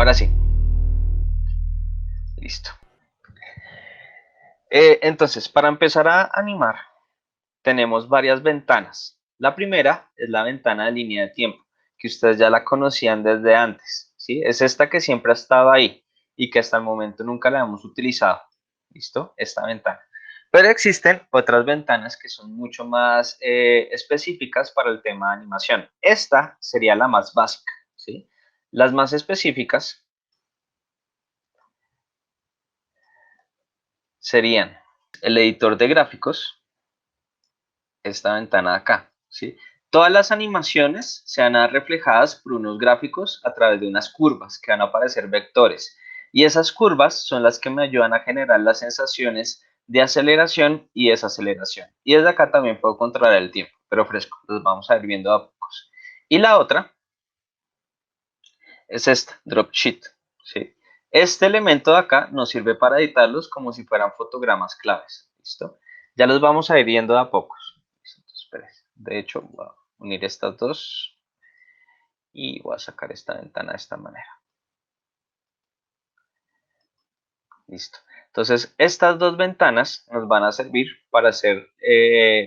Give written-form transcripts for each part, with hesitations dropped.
Ahora sí. Listo. Entonces, para empezar a animar, tenemos varias ventanas. La primera es la ventana de línea de tiempo, que ustedes ya la conocían desde antes, ¿sí? Es esta que siempre ha estado ahí y que hasta el momento nunca la hemos utilizado. ¿Listo? Esta ventana. Pero existen otras ventanas que son mucho más específicas para el tema de animación. Esta sería la más básica, ¿sí? Las más específicas serían el editor de gráficos, esta ventana de acá, ¿sí? Todas las animaciones se van a ver reflejadas por unos gráficos a través de unas curvas que van a aparecer vectores. Y esas curvas son las que me ayudan a generar las sensaciones de aceleración y desaceleración. Y desde acá también puedo controlar el tiempo, pero fresco, los vamos a ir viendo a pocos. Y la otra es esta, drop sheet, ¿sí? Este elemento de acá nos sirve para editarlos como si fueran fotogramas claves, ¿listo? Ya los vamos a ir viendo de a pocos. De hecho, voy a unir estas dos y voy a sacar esta ventana de esta manera. Listo. Entonces, estas dos ventanas nos van a servir para hacer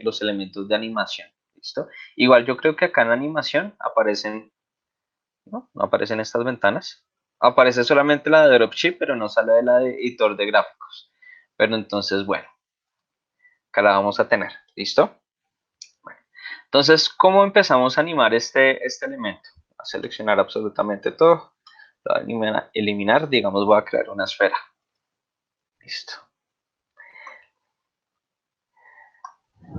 los elementos de animación. ¿Listo? Igual yo creo que acá en animación aparecen, ¿no? No aparecen estas ventanas. Aparece solamente la de Dropship, pero no sale de la de editor de gráficos. Pero entonces, bueno, acá la vamos a tener. ¿Listo? Bueno, entonces, ¿cómo empezamos a animar este elemento? A seleccionar absolutamente todo. Lo voy a eliminar, digamos, voy a crear una esfera. Listo.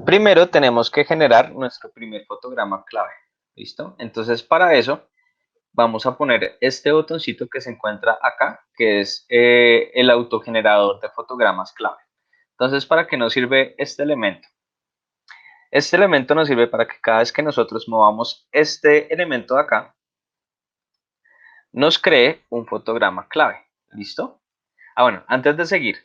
Primero tenemos que generar nuestro primer fotograma clave. ¿Listo? Entonces, para eso, vamos a poner este botoncito que se encuentra acá, que es el autogenerador de fotogramas clave. Entonces, ¿para qué nos sirve este elemento? Este elemento nos sirve para que cada vez que nosotros movamos este elemento de acá, nos cree un fotograma clave. ¿Listo? Bueno, antes de seguir,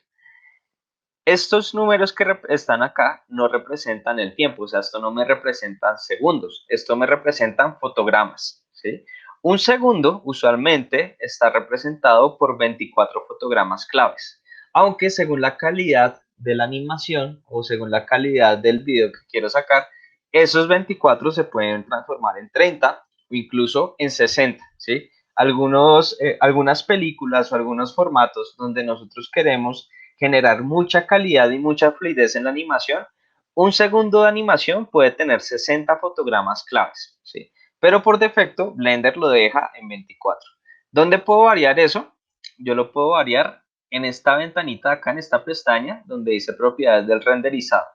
estos números que están acá no representan el tiempo, o sea, esto no me representan segundos, esto me representan fotogramas, ¿sí? Un segundo usualmente está representado por 24 fotogramas claves, aunque según la calidad de la animación o según la calidad del video que quiero sacar, esos 24 se pueden transformar en 30 o incluso en 60, ¿sí? Algunas películas o algunos formatos donde nosotros queremos generar mucha calidad y mucha fluidez en la animación, un segundo de animación puede tener 60 fotogramas claves, ¿sí? Pero por defecto Blender lo deja en 24. ¿Dónde puedo variar eso? Yo lo puedo variar en esta ventanita acá, en esta pestaña, donde dice propiedades del renderizado.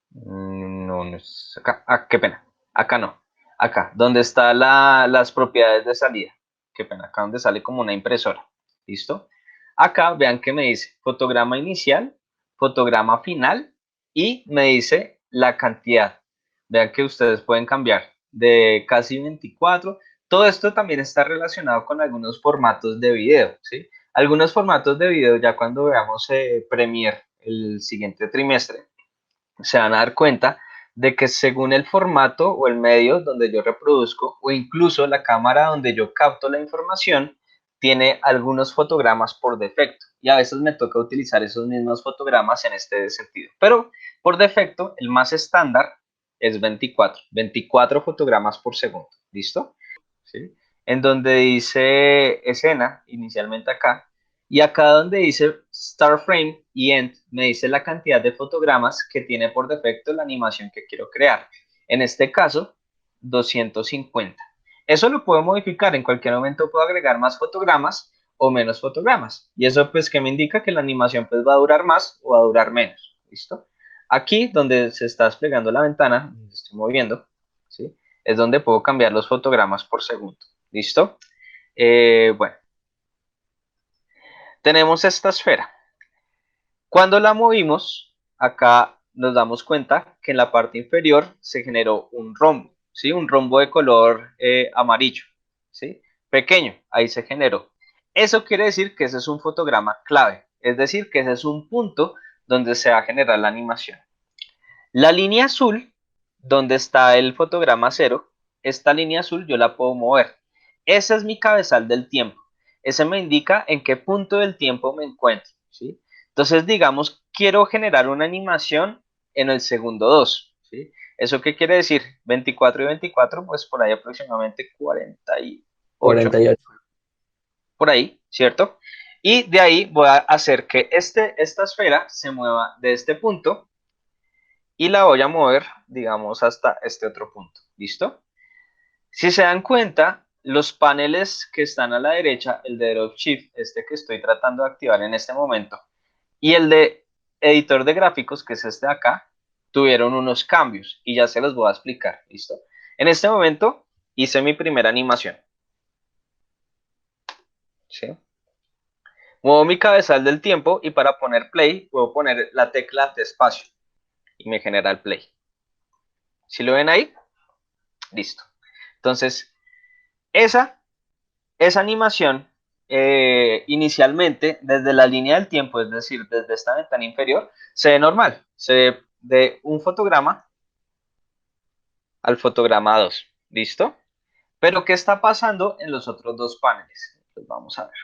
No, no es acá. Ah, qué pena. Acá no. Acá, donde están las propiedades de salida. Qué pena, acá donde sale como una impresora. ¿Listo? Acá vean que me dice fotograma inicial, fotograma final y me dice la cantidad. Vean que ustedes pueden cambiar de casi 24. Todo esto también está relacionado con algunos formatos de video, ¿sí? Algunos formatos de video ya cuando veamos Premiere el siguiente trimestre se van a dar cuenta de que según el formato o el medio donde yo reproduzco o incluso la cámara donde yo capto la información, tiene algunos fotogramas por defecto y a veces me toca utilizar esos mismos fotogramas en este sentido. Pero por defecto, el más estándar es 24 fotogramas por segundo. ¿Listo? ¿Sí? En donde dice escena, inicialmente acá, y acá donde dice Start Frame y End, me dice la cantidad de fotogramas que tiene por defecto la animación que quiero crear. En este caso, 250. Eso lo puedo modificar, en cualquier momento puedo agregar más fotogramas o menos fotogramas. Y eso pues que me indica que la animación pues va a durar más o va a durar menos. ¿Listo? Aquí donde se está desplegando la ventana, donde estoy moviendo, ¿sí? Es donde puedo cambiar los fotogramas por segundo. ¿Listo? Bueno, tenemos esta esfera. Cuando la movimos, acá nos damos cuenta que en la parte inferior se generó un rombo, ¿sí? Un rombo de color amarillo, ¿sí? Pequeño, ahí se generó. Eso quiere decir que ese es un fotograma clave, es decir, que ese es un punto donde se va a generar la animación. La línea azul, donde está el fotograma cero, esta línea azul yo la puedo mover. Ese es mi cabezal del tiempo. Ese me indica en qué punto del tiempo me encuentro, ¿sí? Entonces, digamos, quiero generar una animación en el segundo 2, ¿sí? ¿Eso qué quiere decir? 24 y 24, pues por ahí aproximadamente 48, 48. por ahí, ¿cierto? Y de ahí voy a hacer que esta esfera se mueva de este punto y la voy a mover, digamos, hasta este otro punto. ¿Listo? Si se dan cuenta, los paneles que están a la derecha, el de Drop Shift, este que estoy tratando de activar en este momento, y el de editor de gráficos, que es este de acá, tuvieron unos cambios y ya se los voy a explicar. ¿Listo? En este momento hice mi primera animación. ¿Sí? Muevo mi cabezal del tiempo y para poner play puedo poner la tecla de espacio y me genera el play. ¿Sí lo ven ahí? Listo. Entonces, esa esa animación inicialmente desde la línea del tiempo, es decir, desde esta ventana inferior, se ve normal. Se ve de un fotograma al fotograma 2. ¿Listo? Pero ¿qué está pasando en los otros dos paneles? Pues vamos a ver.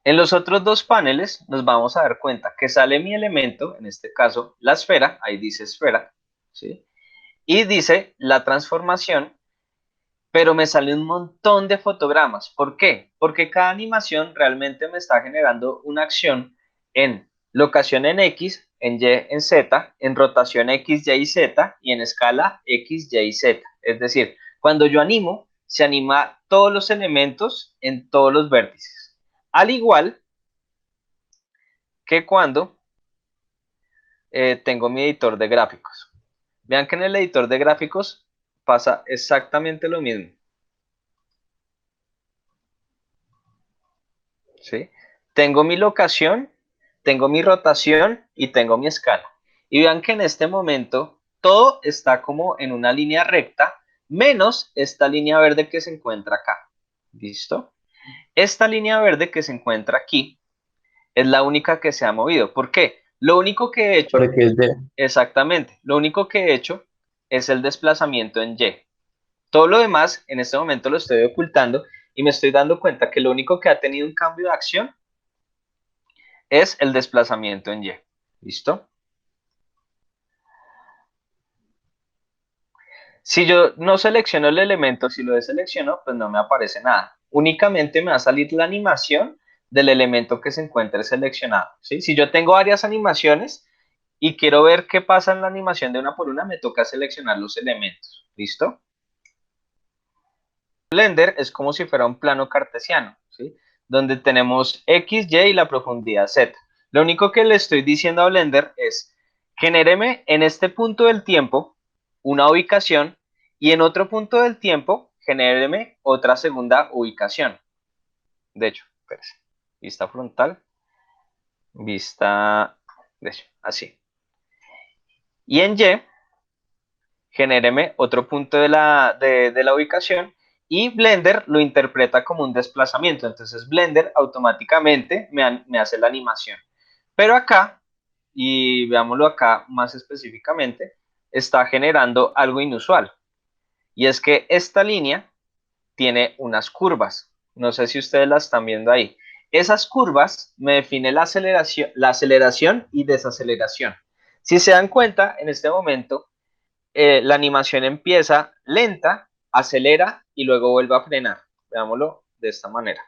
En los otros dos paneles nos vamos a dar cuenta que sale mi elemento, en este caso la esfera, ahí dice esfera, ¿sí? Y dice la transformación, pero me sale un montón de fotogramas. ¿Por qué? Porque cada animación realmente me está generando una acción en locación en X, en Y, en Z, en rotación X, Y y Z y en escala X, Y y Z. Es decir, cuando yo animo, se anima todos los elementos en todos los vértices. Al igual que cuando tengo mi editor de gráficos. Vean que en el editor de gráficos pasa exactamente lo mismo. ¿Sí? Tengo mi locación, tengo mi rotación y tengo mi escala. Y vean que en este momento todo está como en una línea recta, menos esta línea verde que se encuentra acá. ¿Listo? Esta línea verde que se encuentra aquí es la única que se ha movido. ¿Por qué? Lo único que he hecho, Porque es de... exactamente, lo único que he hecho es el desplazamiento en Y. Todo lo demás en este momento lo estoy ocultando y me estoy dando cuenta que lo único que ha tenido un cambio de acción es el desplazamiento en Y. ¿Listo? Si yo no selecciono el elemento, si lo deselecciono, pues no me aparece nada. Únicamente me va a salir la animación del elemento que se encuentre seleccionado. ¿Sí? Si yo tengo varias animaciones y quiero ver qué pasa en la animación de una por una, me toca seleccionar los elementos. ¿Listo? Blender es como si fuera un plano cartesiano, ¿sí? Donde tenemos X, Y y la profundidad Z. Lo único que le estoy diciendo a Blender es, genéreme en este punto del tiempo una ubicación y en otro punto del tiempo genéreme otra segunda ubicación. De hecho, espérese. Vista frontal, vista, de hecho, así. Y en Y, genéreme otro punto de la ubicación y Blender lo interpreta como un desplazamiento. Entonces Blender automáticamente me hace la animación. Pero acá, y veámoslo acá más específicamente, está generando algo inusual. Y es que esta línea tiene unas curvas. No sé si ustedes las están viendo ahí. Esas curvas me definen la aceleración y desaceleración. Si se dan cuenta, en este momento la animación empieza lenta, acelera y luego vuelve a frenar. Veámoslo de esta manera.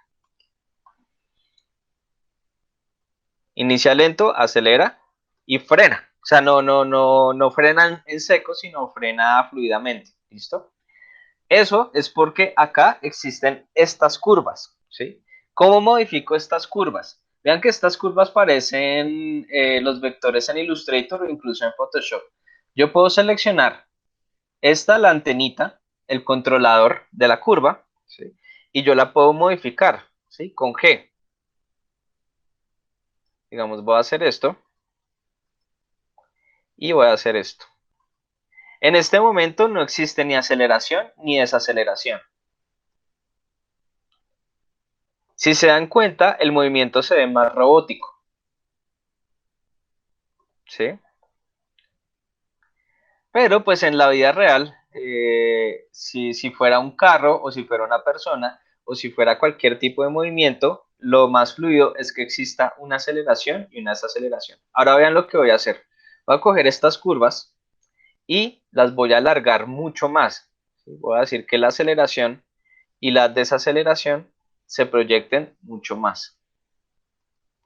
Inicia lento, acelera y frena. O sea, no frena en seco, sino frena fluidamente. ¿Listo? Eso es porque acá existen estas curvas. ¿Sí? ¿Cómo modifico estas curvas? Vean que estas curvas parecen los vectores en Illustrator o incluso en Photoshop. Yo puedo seleccionar esta la antenita, el controlador de la curva, ¿sí? Y yo la puedo modificar, ¿sí? Con G. Digamos, voy a hacer esto y voy a hacer esto. En este momento no existe ni aceleración ni desaceleración. Si se dan cuenta, el movimiento se ve más robótico, ¿sí? Pero pues en la vida real si fuera un carro o si fuera una persona o si fuera cualquier tipo de movimiento, lo más fluido es que exista una aceleración y una desaceleración. Ahora vean lo que voy a hacer. Voy a coger estas curvas y las voy a alargar mucho más. Voy a decir que la aceleración y la desaceleración se proyecten mucho más.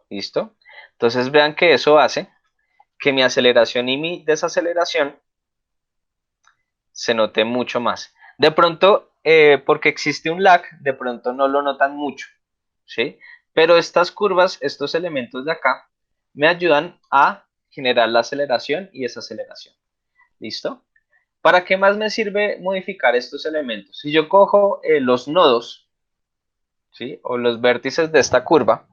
¿Listo? Entonces vean que eso hace que mi aceleración y mi desaceleración se note mucho más. De pronto, porque existe un lag, de pronto no lo notan mucho, ¿sí? Pero estas curvas, estos elementos de acá, me ayudan a generar la aceleración y desaceleración. ¿Listo? ¿Para qué más me sirve modificar estos elementos? Si yo cojo los nodos, ¿sí? O los vértices de esta curva,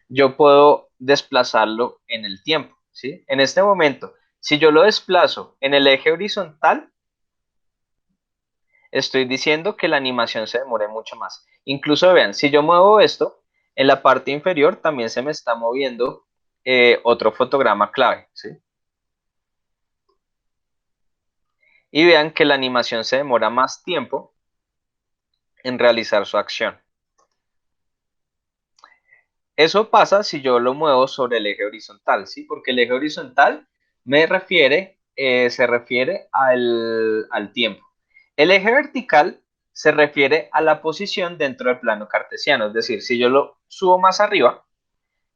yo puedo desplazarlo en el tiempo, ¿sí? En este momento, si yo lo desplazo en el eje horizontal, estoy diciendo que la animación se demore mucho más. Incluso vean, si yo muevo esto, en la parte inferior también se me está moviendo otro fotograma clave, ¿sí? Y vean que la animación se demora más tiempo en realizar su acción. Eso pasa si yo lo muevo sobre el eje horizontal, ¿sí? Porque el eje horizontal se refiere al tiempo. El eje vertical se refiere a la posición dentro del plano cartesiano, es decir, si yo lo subo más arriba,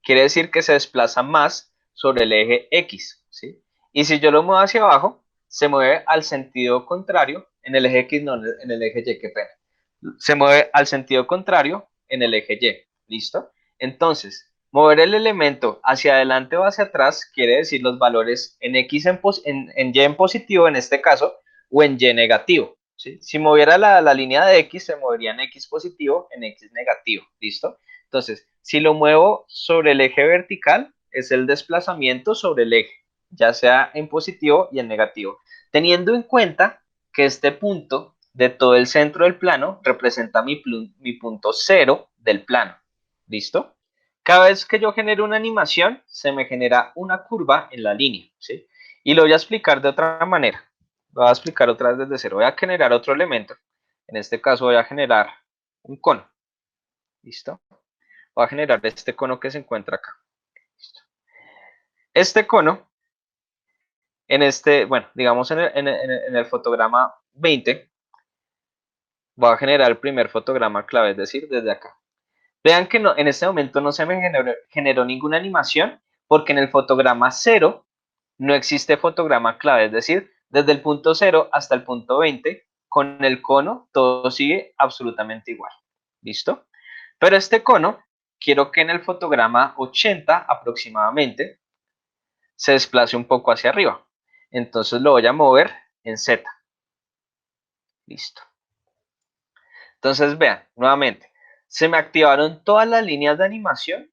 quiere decir que se desplaza más sobre el eje X, ¿sí? Y si yo lo muevo hacia abajo, se mueve al sentido contrario en el eje X, no en el eje Y, qué pena. Se mueve al sentido contrario en el eje Y, ¿listo? Entonces, mover el elemento hacia adelante o hacia atrás quiere decir los valores en X en Y en positivo en este caso, o en Y negativo, ¿sí? Si moviera la línea de X, se movería en X positivo, en X negativo, ¿listo? Entonces, si lo muevo sobre el eje vertical, es el desplazamiento sobre el eje, ya sea en positivo y en negativo. Teniendo en cuenta que este punto de todo el centro del plano representa mi punto cero del plano. ¿Listo? Cada vez que yo genero una animación, se me genera una curva en la línea, ¿sí? Y lo voy a explicar de otra manera. Lo voy a explicar otra vez desde cero. Voy a generar otro elemento. En este caso voy a generar un cono. ¿Listo? Voy a generar este cono que se encuentra acá. ¿Listo? Este cono, bueno, digamos en el fotograma 20, voy a generar el primer fotograma clave, es decir, desde acá. Vean que no, en este momento no se me generó ninguna animación porque en el fotograma 0 no existe fotograma clave, es decir, desde el punto 0 hasta el punto 20, con el cono todo sigue absolutamente igual. ¿Listo? Pero este cono, quiero que en el fotograma 80 aproximadamente se desplace un poco hacia arriba. Entonces lo voy a mover en Z. Listo. Entonces vean, nuevamente, se me activaron todas las líneas de animación,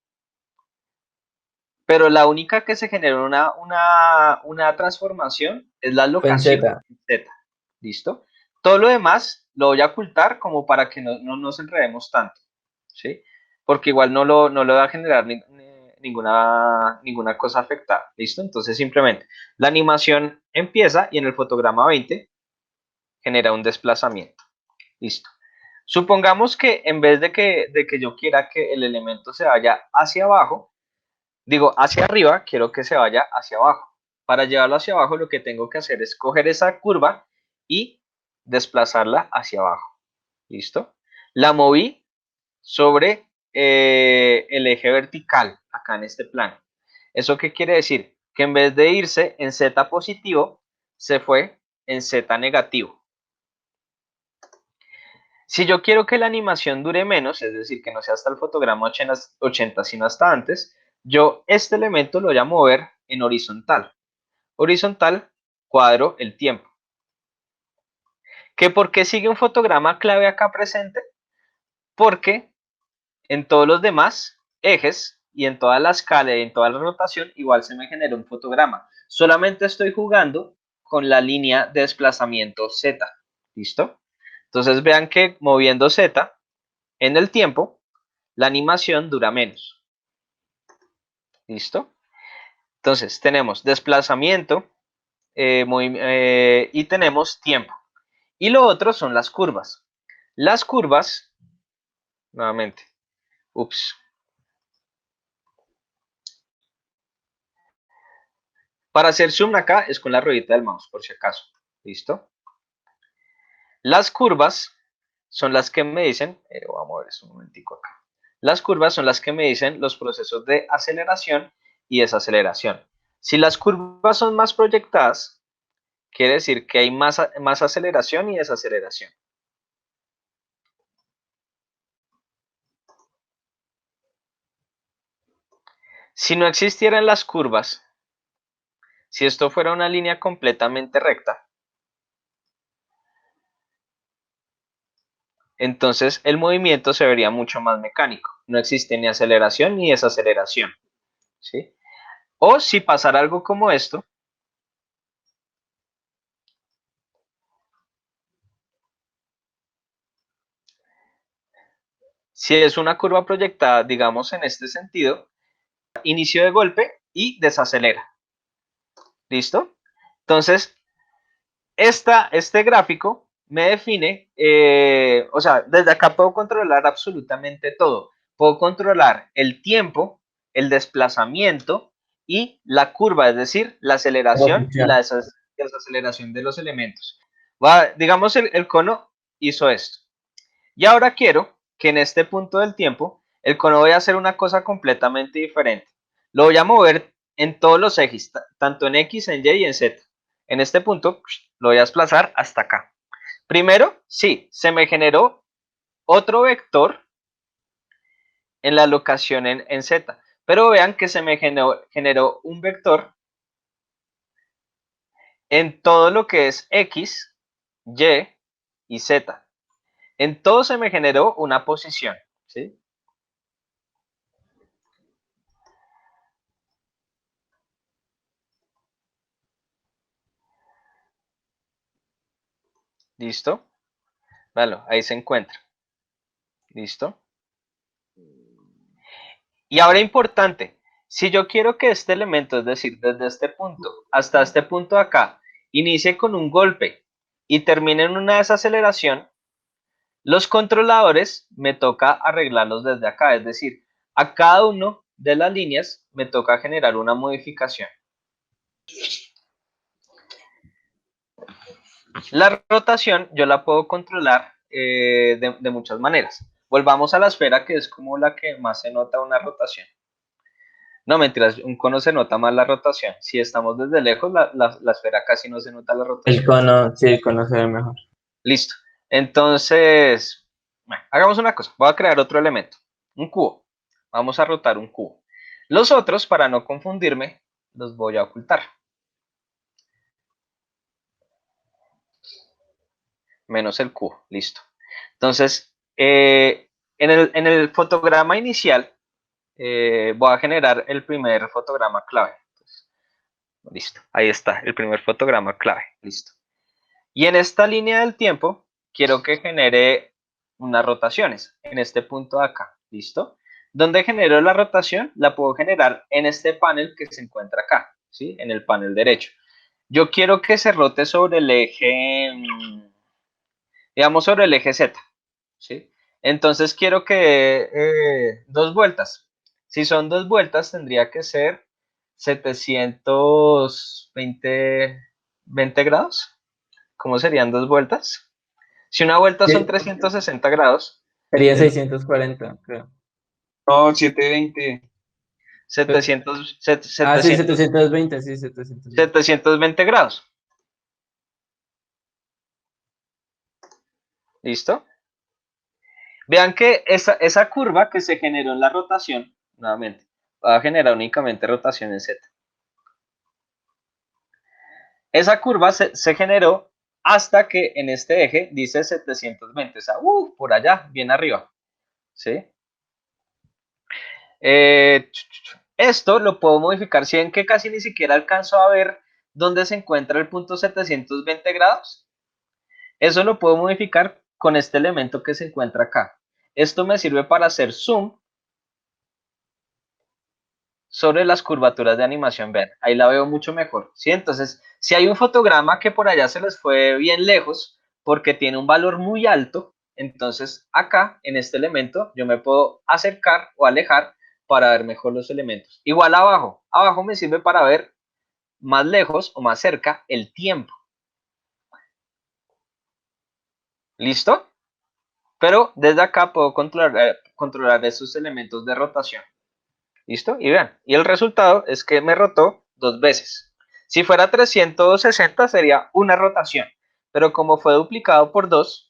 pero la única que se generó una transformación es la Fue en locación Z. en Z. ¿Listo? Todo lo demás lo voy a ocultar como para que no nos enredemos tanto, ¿sí? Porque igual no lo va a generar ninguna cosa afectada, ¿listo? Entonces simplemente la animación empieza y en el fotograma 20 genera un desplazamiento, ¿listo? Supongamos que en vez de que yo quiera que el elemento se vaya hacia abajo, digo hacia arriba, quiero que se vaya hacia abajo. Para llevarlo hacia abajo lo que tengo que hacer es coger esa curva y desplazarla hacia abajo, ¿listo? La moví sobre el eje vertical, acá en este plano. ¿Eso qué quiere decir? Que en vez de irse en Z positivo, se fue en Z negativo. Si yo quiero que la animación dure menos, es decir, que no sea hasta el fotograma 80, sino hasta antes, yo este elemento lo voy a mover en horizontal. Horizontal, cuadro el tiempo. ¿Que por qué sigue un fotograma clave acá presente? Porque en todos los demás ejes y en toda la escala y en toda la rotación igual se me genera un fotograma. Solamente estoy jugando con la línea de desplazamiento Z. ¿Listo? Entonces vean que moviendo Z en el tiempo, la animación dura menos. ¿Listo? Entonces tenemos desplazamiento y tenemos tiempo. Y lo otro son las curvas. Las curvas, nuevamente, ups. Para hacer zoom acá es con la ruedita del mouse, por si acaso. ¿Listo? Las curvas son las que me dicen, vamos a ver esto un momentico acá. Las curvas son las que me dicen los procesos de aceleración y desaceleración. Si las curvas son más proyectadas, quiere decir que hay más aceleración y desaceleración. Si no existieran las curvas, si esto fuera una línea completamente recta, entonces el movimiento se vería mucho más mecánico. No existe ni aceleración ni desaceleración. ¿Sí? O si pasara algo como esto, si es una curva proyectada, digamos en este sentido, inicio de golpe y desacelera. ¿Listo? Entonces, este gráfico me define, o sea, desde acá puedo controlar absolutamente todo. Puedo controlar el tiempo, el desplazamiento y la curva, es decir, la aceleración y la desaceleración de los elementos. Digamos, el cono hizo esto. Y ahora quiero que en este punto del tiempo, el cono voy a hacer una cosa completamente diferente. Lo voy a mover en todos los ejes, tanto en X, en Y y en Z. En este punto lo voy a desplazar hasta acá. Primero, sí, se me generó otro vector en la locación en Z. Pero vean que se me generó un vector en todo lo que es X, Y y Z. En todo se me generó una posición. ¿Sí? ¿Listo? Vale, ahí se encuentra. ¿Listo? Y ahora importante, si yo quiero que este elemento, es decir, desde este punto hasta este punto de acá, inicie con un golpe y termine en una desaceleración, los controladores me toca arreglarlos desde acá, es decir, a cada uno de las líneas me toca generar una modificación. La rotación yo la puedo controlar de muchas maneras. Volvamos a la esfera, que es como la que más se nota una rotación. No, mentiras, un cono se nota más la rotación. Si estamos desde lejos, la esfera casi no se nota la El rotación. cono, sí, el cono se ve mejor. Listo. Entonces, bueno, hagamos una cosa. Voy a crear otro elemento. Un cubo. Vamos a rotar un cubo. Los otros, para no confundirme, los voy a ocultar. Menos el cubo. Listo. Entonces, en el fotograma inicial, voy a generar el primer fotograma clave. Listo. Ahí está, el primer fotograma clave. Listo. Y en esta línea del tiempo, quiero que genere unas rotaciones en este punto de acá. ¿Listo? ¿Dónde genero la rotación? La puedo generar en este panel que se encuentra acá, ¿sí? En el panel derecho. Yo quiero que se rote sobre el eje, digamos, sobre el eje Z, ¿sí? Entonces quiero que dé 2 vueltas. Si son 2 vueltas, tendría que ser 720 grados. ¿Cómo serían 2 vueltas? Si una vuelta son Sí, 360 grados, sería es 640, creo. No, 720. 700, Ah, sí, 700, 720, sí, 720. 720 grados. ¿Listo? Vean que esa curva que se generó en la rotación, nuevamente, va a generar únicamente rotación en Z. Esa curva se generó hasta que en este eje dice 720, o sea, por allá, bien arriba. ¿Sí? Esto lo puedo modificar, si ven que casi ni siquiera alcanzo a ver dónde se encuentra el punto 720 grados. Eso lo puedo modificar con este elemento que se encuentra acá. Esto me sirve para hacer zoom sobre las curvaturas de animación. Vean, ahí la veo mucho mejor. ¿Sí? Entonces, si hay un fotograma que por allá se les fue bien lejos, porque tiene un valor muy alto, entonces acá en este elemento yo me puedo acercar o alejar para ver mejor los elementos. Igual abajo, abajo me sirve para ver más lejos o más cerca el tiempo. ¿Listo? Pero desde acá puedo controlar esos elementos de rotación. ¿Listo? Y vean, y el resultado es que me rotó 2 veces. Si fuera 360 sería una rotación, pero como fue duplicado por 2,